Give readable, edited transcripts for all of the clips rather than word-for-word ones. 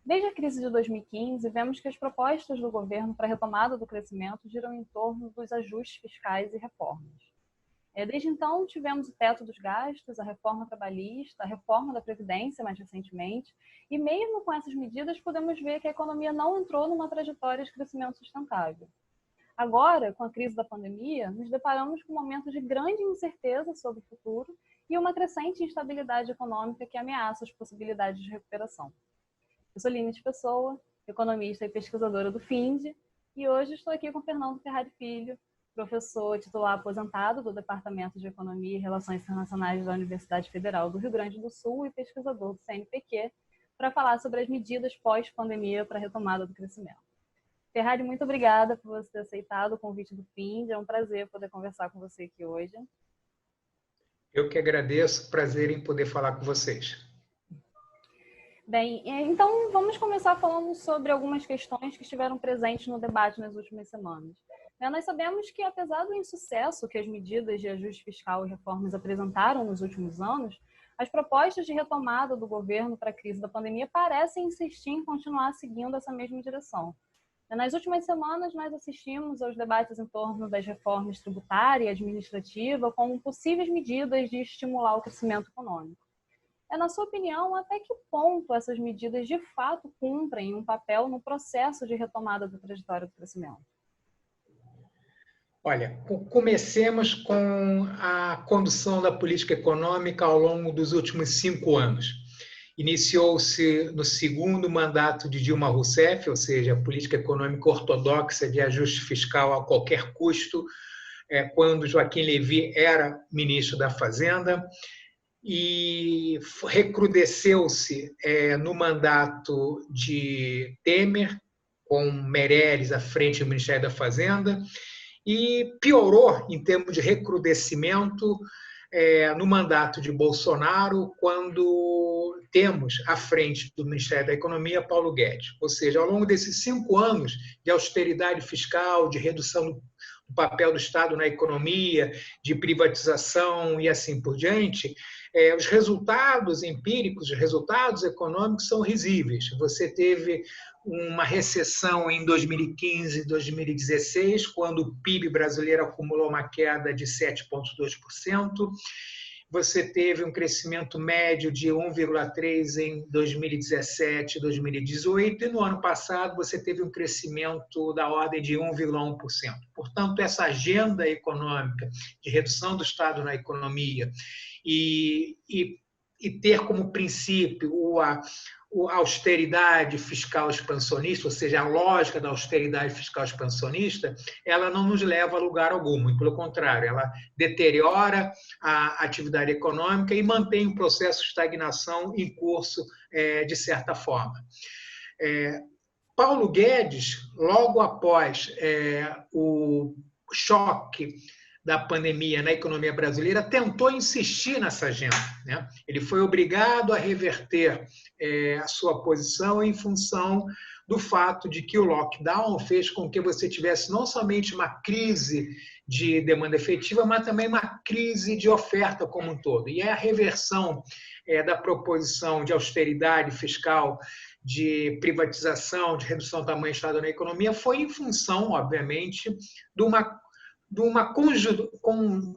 Desde a crise de 2015, vemos que as propostas do governo para a retomada do crescimento giram em torno dos ajustes fiscais e reformas. Desde então, tivemos o teto dos gastos, a reforma trabalhista, a reforma da Previdência mais recentemente, e mesmo com essas medidas, podemos ver que a economia não entrou numa trajetória de crescimento sustentável. Agora, com a crise da pandemia, nos deparamos com um momento de grande incerteza sobre o futuro e uma crescente instabilidade econômica que ameaça as possibilidades de recuperação. Eu sou Lines Pessoa, economista e pesquisadora do FINDE, e hoje estou aqui com Fernando Ferrari Filho, professor titular aposentado do Departamento de Economia e Relações Internacionais da Universidade Federal do Rio Grande do Sul e pesquisador do CNPq, para falar sobre as medidas pós-pandemia para a retomada do crescimento. Ferrari, muito obrigada por você ter aceitado o convite do FINDE. É um prazer poder conversar com você aqui hoje. Eu que agradeço, prazer em poder falar com vocês. Bem, então vamos começar falando sobre algumas questões que estiveram presentes no debate nas últimas semanas. Nós sabemos que, apesar do insucesso que as medidas de ajuste fiscal e reformas apresentaram nos últimos anos, as propostas de retomada do governo para a crise da pandemia parecem insistir em continuar seguindo essa mesma direção. Nas últimas semanas, nós assistimos aos debates em torno das reformas tributária e administrativa como possíveis medidas de estimular o crescimento econômico. Na sua opinião, até que ponto essas medidas de fato cumprem um papel no processo de retomada da trajetória do crescimento? Olha, comecemos com a condução da política econômica ao longo dos últimos 5 anos. Iniciou-se no segundo mandato de Dilma Rousseff, ou seja, a política econômica ortodoxa de ajuste fiscal a qualquer custo, quando Joaquim Levy era ministro da Fazenda, e recrudesceu-se no mandato de Temer, com Meirelles à frente do Ministério da Fazenda, e piorou em termos de recrudescimento no mandato de Bolsonaro, quando temos à frente do Ministério da Economia Paulo Guedes. Ou seja, ao longo desses 5 anos de austeridade fiscal, de redução do papel do Estado na economia, de privatização e assim por diante, os resultados empíricos, os resultados econômicos são risíveis. Você teve uma recessão em 2015 e 2016, quando o PIB brasileiro acumulou uma queda de 7,2%. Você teve um crescimento médio de 1,3% em 2017 e 2018, e no ano passado você teve um crescimento da ordem de 1,1%. Portanto, essa agenda econômica de redução do Estado na economia e ter como princípio a austeridade fiscal expansionista, ou seja, a lógica da austeridade fiscal expansionista, ela não nos leva a lugar algum, muito pelo contrário, ela deteriora a atividade econômica e mantém um processo de estagnação em curso, de certa forma. Paulo Guedes, logo após o choque da pandemia na economia brasileira, tentou insistir nessa agenda, né? Ele foi obrigado a reverter a sua posição em função do fato de que o lockdown fez com que você tivesse não somente uma crise de demanda efetiva, mas também uma crise de oferta como um todo. E a reversão da proposição de austeridade fiscal, de privatização, de redução do tamanho do Estado na economia, foi em função, obviamente, de uma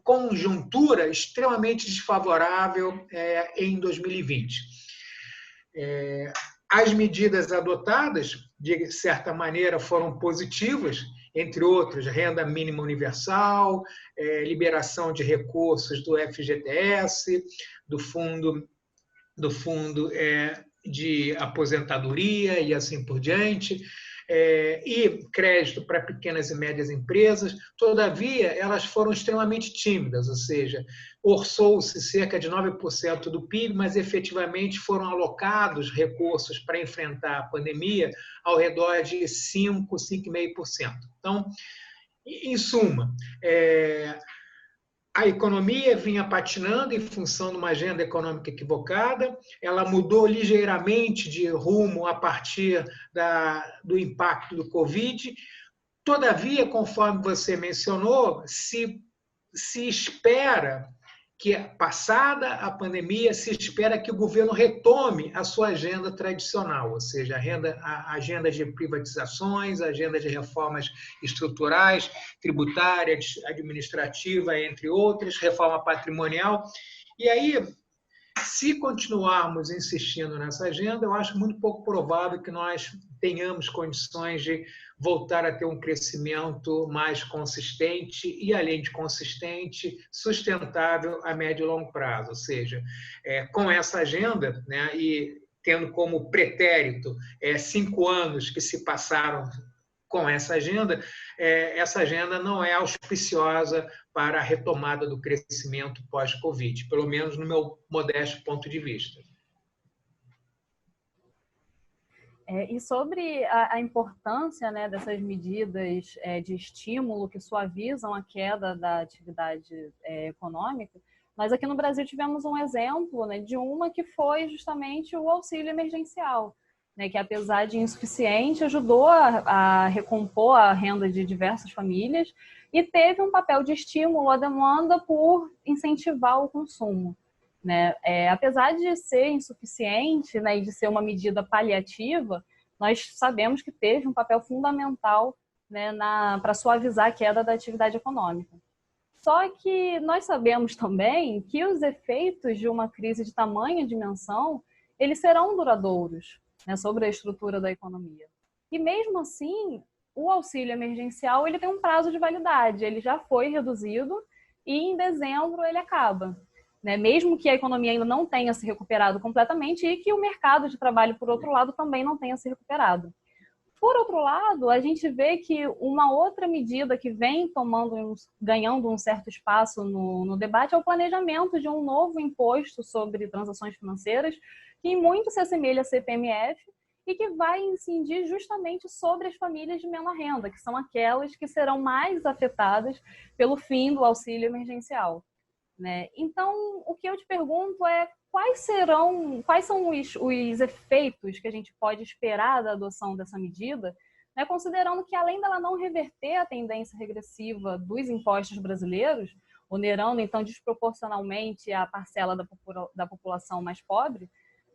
conjuntura extremamente desfavorável em 2020. As medidas adotadas, de certa maneira, foram positivas, entre outros, renda mínima universal, liberação de recursos do FGTS, do fundo de aposentadoria e assim por diante, e crédito para pequenas e médias empresas. Todavia, elas foram extremamente tímidas, ou seja, orçou-se cerca de 9% do PIB, mas efetivamente foram alocados recursos para enfrentar a pandemia ao redor de 5,5%. Então, em suma, a economia vinha patinando em função de uma agenda econômica equivocada, ela mudou ligeiramente de rumo a partir do impacto do Covid. Todavia, conforme você mencionou, se espera que, passada a pandemia, se espera que o governo retome a sua agenda tradicional, ou seja, a agenda de privatizações, a agenda de reformas estruturais, tributárias, administrativa, entre outras, reforma patrimonial. E aí, se continuarmos insistindo nessa agenda, eu acho muito pouco provável que nós tenhamos condições de voltar a ter um crescimento mais consistente e, além de consistente, sustentável a médio e longo prazo. Ou seja, com essa agenda, né, e tendo como pretérito 5 anos que se passaram com essa agenda não é auspiciosa para a retomada do crescimento pós-Covid, pelo menos no meu modesto ponto de vista. E sobre a importância, né, dessas medidas de estímulo que suavizam a queda da atividade econômica, nós aqui no Brasil tivemos um exemplo, né, de uma que foi justamente o auxílio emergencial, né, que apesar de insuficiente, ajudou a recompor a renda de diversas famílias e teve um papel de estímulo à demanda por incentivar o consumo. Né? Apesar de ser insuficiente, né, e de ser uma medida paliativa, nós sabemos que teve um papel fundamental, né, para suavizar a queda da atividade econômica. Só que nós sabemos também que os efeitos de uma crise de tamanha dimensão, eles serão duradouros, né, sobre a estrutura da economia. E mesmo assim, o auxílio emergencial ele tem um prazo de validade, ele já foi reduzido e em dezembro ele acaba. Né? Mesmo que a economia ainda não tenha se recuperado completamente e que o mercado de trabalho, por outro lado, também não tenha se recuperado. Por outro lado, a gente vê que uma outra medida que vem ganhando um certo espaço no debate é o planejamento de um novo imposto sobre transações financeiras, que muito se assemelha à CPMF e que vai incidir justamente sobre as famílias de menor renda, que são aquelas que serão mais afetadas pelo fim do auxílio emergencial. Né? Então, o que eu te pergunto é quais são os efeitos que a gente pode esperar da adoção dessa medida, né? Considerando que, além dela não reverter a tendência regressiva dos impostos brasileiros, onerando, então, desproporcionalmente a parcela da população mais pobre,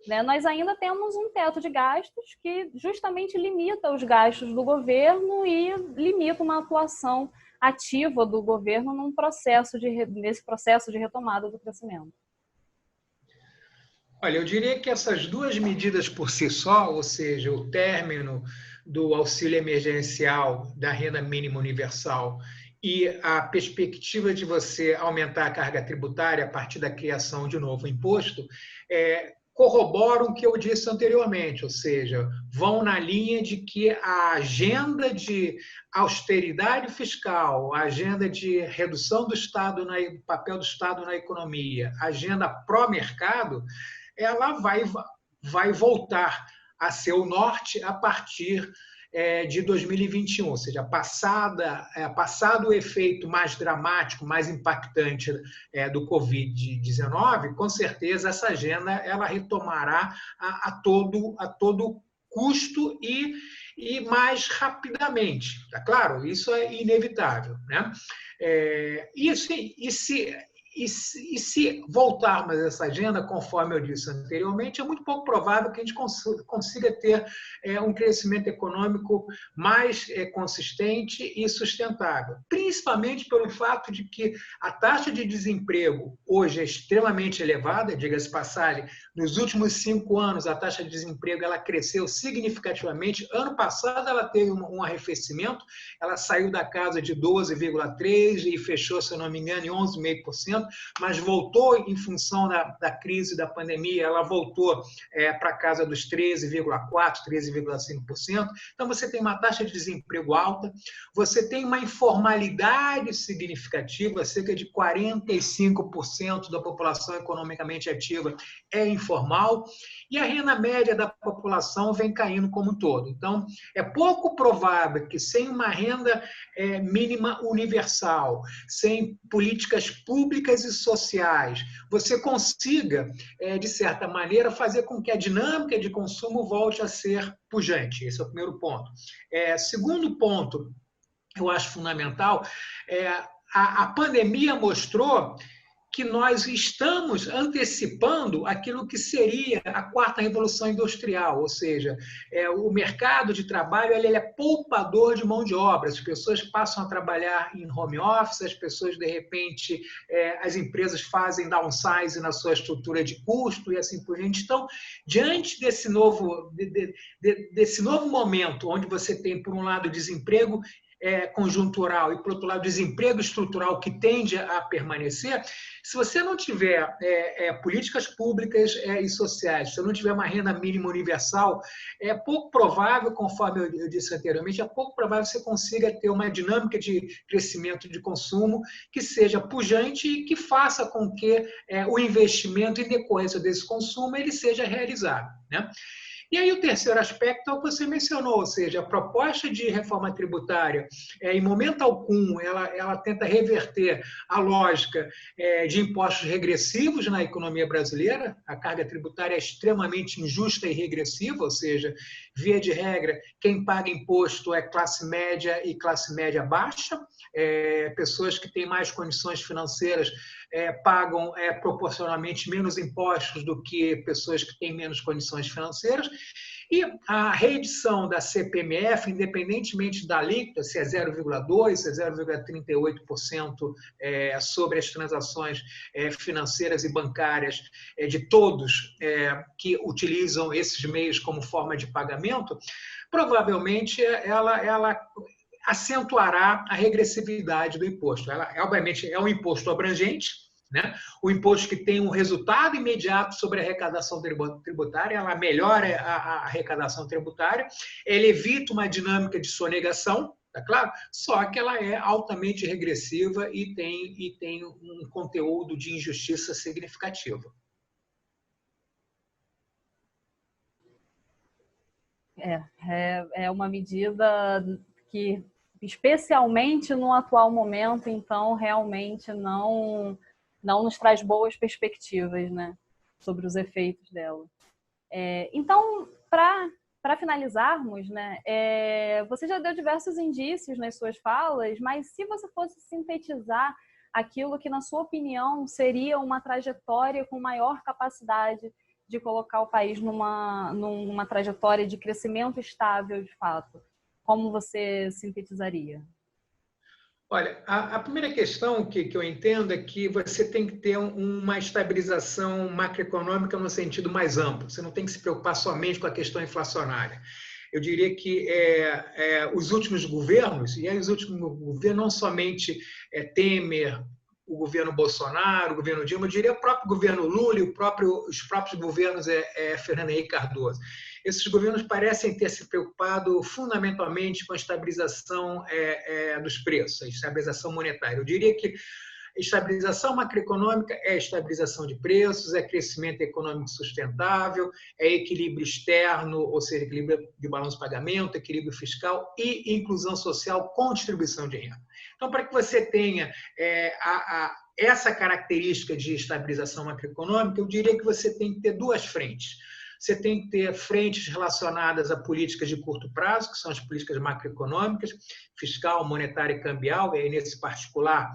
né? Nós ainda temos um teto de gastos que justamente limita os gastos do governo e limita uma atuação ativa do governo nesse processo de retomada do crescimento. Olha, eu diria que essas duas medidas por si só, ou seja, o término do auxílio emergencial da renda mínima universal e a perspectiva de você aumentar a carga tributária a partir da criação de um novo imposto, corroboram o que eu disse anteriormente, ou seja, vão na linha de que a agenda de austeridade fiscal, a agenda de redução do papel do Estado na economia, a agenda pró-mercado, ela vai voltar a ser o norte a partir de 2021, ou seja, passado o efeito mais dramático, mais impactante do Covid-19, com certeza essa agenda ela retomará a todo custo e mais rapidamente. Tá claro? Isso é inevitável. Né? E se voltarmos a essa agenda, conforme eu disse anteriormente, é muito pouco provável que a gente consiga ter um crescimento econômico mais consistente e sustentável, principalmente pelo fato de que a taxa de desemprego hoje é extremamente elevada, diga-se passagem, nos últimos 5 anos a taxa de desemprego ela cresceu significativamente. Ano passado ela teve um arrefecimento, ela saiu da casa de 12,3% e fechou, se eu não me engano, em 11,5%, mas voltou em função da crise da pandemia, ela voltou para a casa dos 13,4%, 13,5%. Então, você tem uma taxa de desemprego alta, você tem uma informalidade significativa, cerca de 45% da população economicamente ativa é informal, e a renda média da população vem caindo como um todo. Então, é pouco provável que sem uma renda mínima universal, sem políticas públicas e sociais, você consiga, de certa maneira, fazer com que a dinâmica de consumo volte a ser pujante. Esse é o primeiro ponto. Segundo ponto, eu acho fundamental, a pandemia mostrou que nós estamos antecipando aquilo que seria a quarta revolução industrial, ou seja, o mercado de trabalho ele é poupador de mão de obra, as pessoas passam a trabalhar em home office, as pessoas, de repente, as empresas fazem downsize na sua estrutura de custo e assim por diante. Então, diante desse novo momento, onde você tem, por um lado, desemprego conjuntural e, por outro lado, desemprego estrutural que tende a permanecer, se você não tiver políticas públicas e sociais, se você não tiver uma renda mínima universal, é pouco provável, conforme eu disse anteriormente, é pouco provável que você consiga ter uma dinâmica de crescimento de consumo que seja pujante e que faça com que o investimento em decorrência desse consumo ele seja realizado, né? E aí o terceiro aspecto é o que você mencionou, ou seja, a proposta de reforma tributária, em momento algum, ela tenta reverter a lógica de impostos regressivos na economia brasileira. A carga tributária é extremamente injusta e regressiva, ou seja, via de regra, quem paga imposto é classe média e classe média baixa. Pessoas que têm mais condições financeiras pagam proporcionalmente menos impostos do que pessoas que têm menos condições financeiras. E a reedição da CPMF, independentemente da alíquota, se é 0,2%, se é 0,38% sobre as transações financeiras e bancárias de todos que utilizam esses meios como forma de pagamento, provavelmente ela acentuará a regressividade do imposto. Ela, obviamente, é um imposto abrangente, né? O imposto que tem um resultado imediato sobre a arrecadação tributária, ela melhora a arrecadação tributária, ela evita uma dinâmica de sonegação, tá claro? Só que ela é altamente regressiva e tem um conteúdo de injustiça significativo. É uma medida que, especialmente no atual momento, então, realmente não nos traz boas perspectivas, né, sobre os efeitos dela. Então, para finalizarmos, né, você já deu diversos indícios nas suas falas, mas se você fosse sintetizar aquilo que, na sua opinião, seria uma trajetória com maior capacidade de colocar o país numa trajetória de crescimento estável, de fato, como você sintetizaria? Olha, a primeira questão que eu entendo é que você tem que ter uma estabilização macroeconômica no sentido mais amplo. Você não tem que se preocupar somente com a questão inflacionária. Eu diria que os últimos governos, e aí os últimos governos, não somente Temer, o governo Bolsonaro, o governo Dilma, eu diria o próprio governo Lula e os próprios governos Fernando Henrique Cardoso. Esses governos parecem ter se preocupado fundamentalmente com a estabilização dos preços, a estabilização monetária. Eu diria que estabilização macroeconômica é estabilização de preços, é crescimento econômico sustentável, é equilíbrio externo, ou seja, equilíbrio de balanço de pagamento, equilíbrio fiscal e inclusão social com distribuição de renda. Então, para que você tenha essa característica de estabilização macroeconômica, eu diria que você tem que ter duas frentes. Você tem que ter frentes relacionadas a políticas de curto prazo, que são as políticas macroeconômicas, fiscal, monetária e cambial, e aí, nesse particular,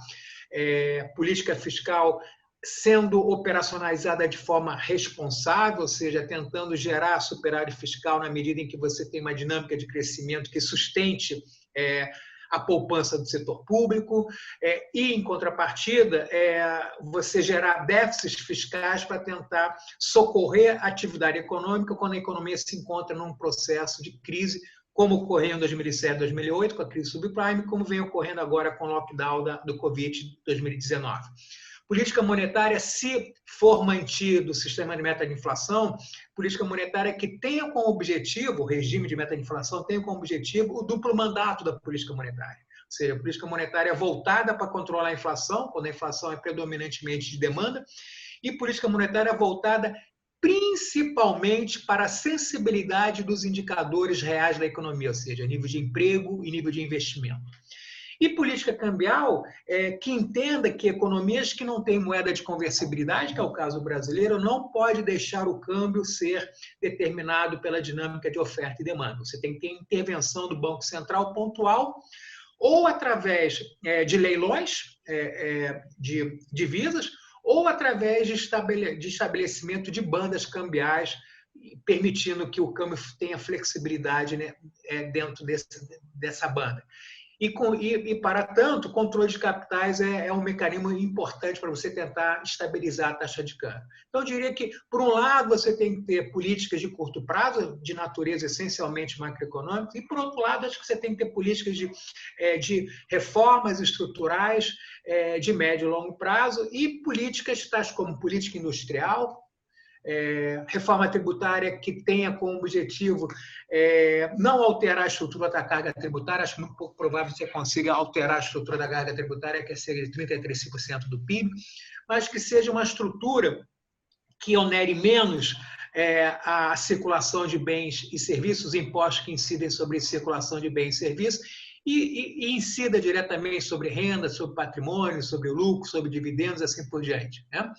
política fiscal sendo operacionalizada de forma responsável, ou seja, tentando gerar superávit fiscal na medida em que você tem uma dinâmica de crescimento que sustente a poupança do setor público e, em contrapartida, você gerar déficits fiscais para tentar socorrer a atividade econômica quando a economia se encontra num processo de crise, como ocorreu em 2007, 2008, com a crise subprime, como vem ocorrendo agora com o lockdown do Covid 2019. Política monetária, se for mantido o sistema de meta de inflação, política monetária que tenha como objetivo, o regime de meta de inflação tenha como objetivo o duplo mandato da política monetária. Ou seja, a política monetária voltada para controlar a inflação, quando a inflação é predominantemente de demanda, e política monetária voltada principalmente para a sensibilidade dos indicadores reais da economia, ou seja, nível de emprego e nível de investimento. E política cambial que entenda que economias que não têm moeda de conversibilidade, que é o caso brasileiro, não pode deixar o câmbio ser determinado pela dinâmica de oferta e demanda. Você tem que ter intervenção do Banco Central pontual ou através de leilões de divisas, ou através de estabelecimento de bandas cambiais, permitindo que o câmbio tenha flexibilidade, né, dentro dessa banda. Para tanto, o controle de capitais é um mecanismo importante para você tentar estabilizar a taxa de câmbio. Então, eu diria que, por um lado, você tem que ter políticas de curto prazo, de natureza essencialmente macroeconômica, e, por outro lado, acho que você tem que ter políticas de reformas estruturais de médio e longo prazo e políticas tais como política industrial, reforma tributária que tenha como objetivo não alterar a estrutura da carga tributária. Acho muito pouco provável que você consiga alterar a estrutura da carga tributária, que é cerca de 33% do PIB, mas que seja uma estrutura que onere menos a circulação de bens e serviços, os impostos que incidem sobre a circulação de bens e serviços, e incida diretamente sobre renda, sobre patrimônio, sobre lucro, sobre dividendos, assim por diante, né?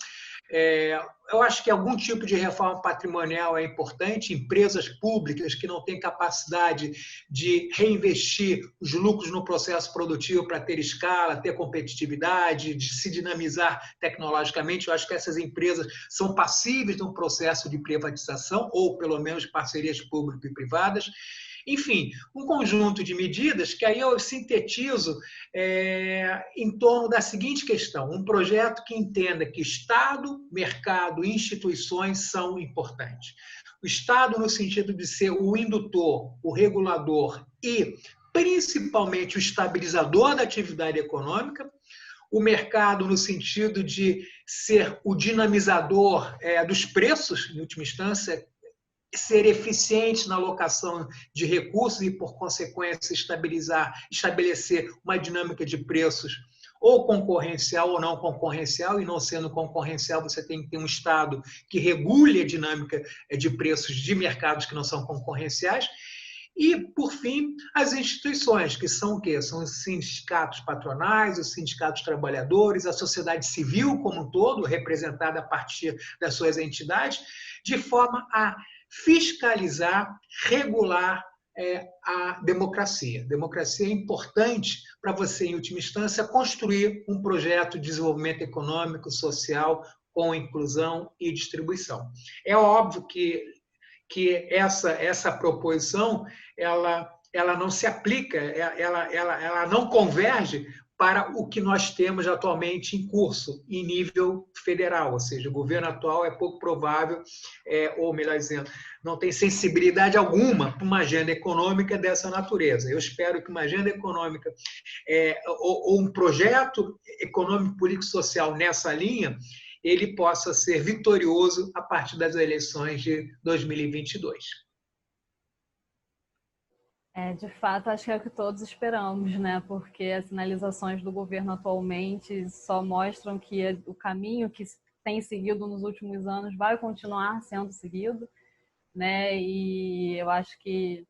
Eu acho que algum tipo de reforma patrimonial é importante. Empresas públicas que não têm capacidade de reinvestir os lucros no processo produtivo para ter escala, ter competitividade, de se dinamizar tecnologicamente, eu acho que essas empresas são passíveis de um processo de privatização, ou pelo menos de parcerias público e privadas. Enfim, um conjunto de medidas que aí eu sintetizo em torno da seguinte questão: um projeto que entenda que Estado, mercado e instituições são importantes. O Estado no sentido de ser o indutor, o regulador e, principalmente, o estabilizador da atividade econômica. O mercado no sentido de ser o dinamizador dos preços, em última instância, ser eficiente na alocação de recursos e, por consequência, estabelecer uma dinâmica de preços ou concorrencial ou não concorrencial, e não sendo concorrencial, você tem que ter um Estado que regule a dinâmica de preços de mercados que não são concorrenciais. E, por fim, as instituições, que são o quê? São os sindicatos patronais, os sindicatos trabalhadores, a sociedade civil como um todo, representada a partir das suas entidades, de forma a fiscalizar, regular a democracia. Democracia é importante para você, em última instância, construir um projeto de desenvolvimento econômico, social, com inclusão e distribuição. É óbvio que essa proposição ela não se aplica, ela não converge para o que nós temos atualmente em curso, em nível federal, ou seja, o governo atual é pouco provável, ou melhor dizendo, não tem sensibilidade alguma para uma agenda econômica dessa natureza. Eu espero que uma agenda econômica ou um projeto econômico, político, social nessa linha, ele possa ser vitorioso a partir das eleições de 2022. De fato, acho que é o que todos esperamos, né? Porque as sinalizações do governo atualmente só mostram que o caminho que tem seguido nos últimos anos vai continuar sendo seguido, né? E eu acho que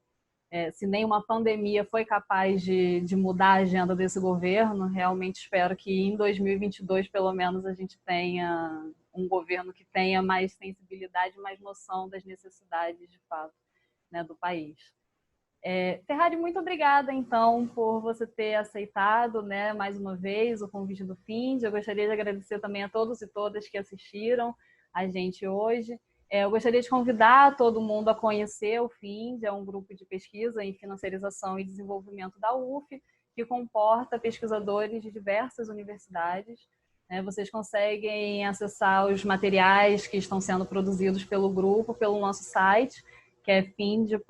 se nenhuma pandemia foi capaz de mudar a agenda desse governo, realmente espero que em 2022, pelo menos, a gente tenha um governo que tenha mais sensibilidade, mais noção das necessidades, de fato, né, do país. Ferrari, muito obrigada, então, por você ter aceitado, né, mais uma vez o convite do FIND. Eu gostaria de agradecer também a todos e todas que assistiram a gente hoje. Eu gostaria de convidar todo mundo a conhecer o FIND, é um grupo de pesquisa em financiarização e desenvolvimento da UF, que comporta pesquisadores de diversas universidades. Vocês conseguem acessar os materiais que estão sendo produzidos pelo grupo pelo nosso site, que é find.uf.br,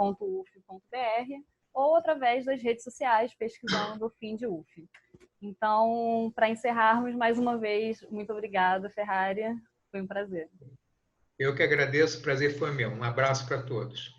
ou através das redes sociais, pesquisando o FIND-UF. Então, para encerrarmos, mais uma vez, muito obrigada, Ferrari. Foi um prazer. Eu que agradeço, o prazer foi meu. Um abraço para todos.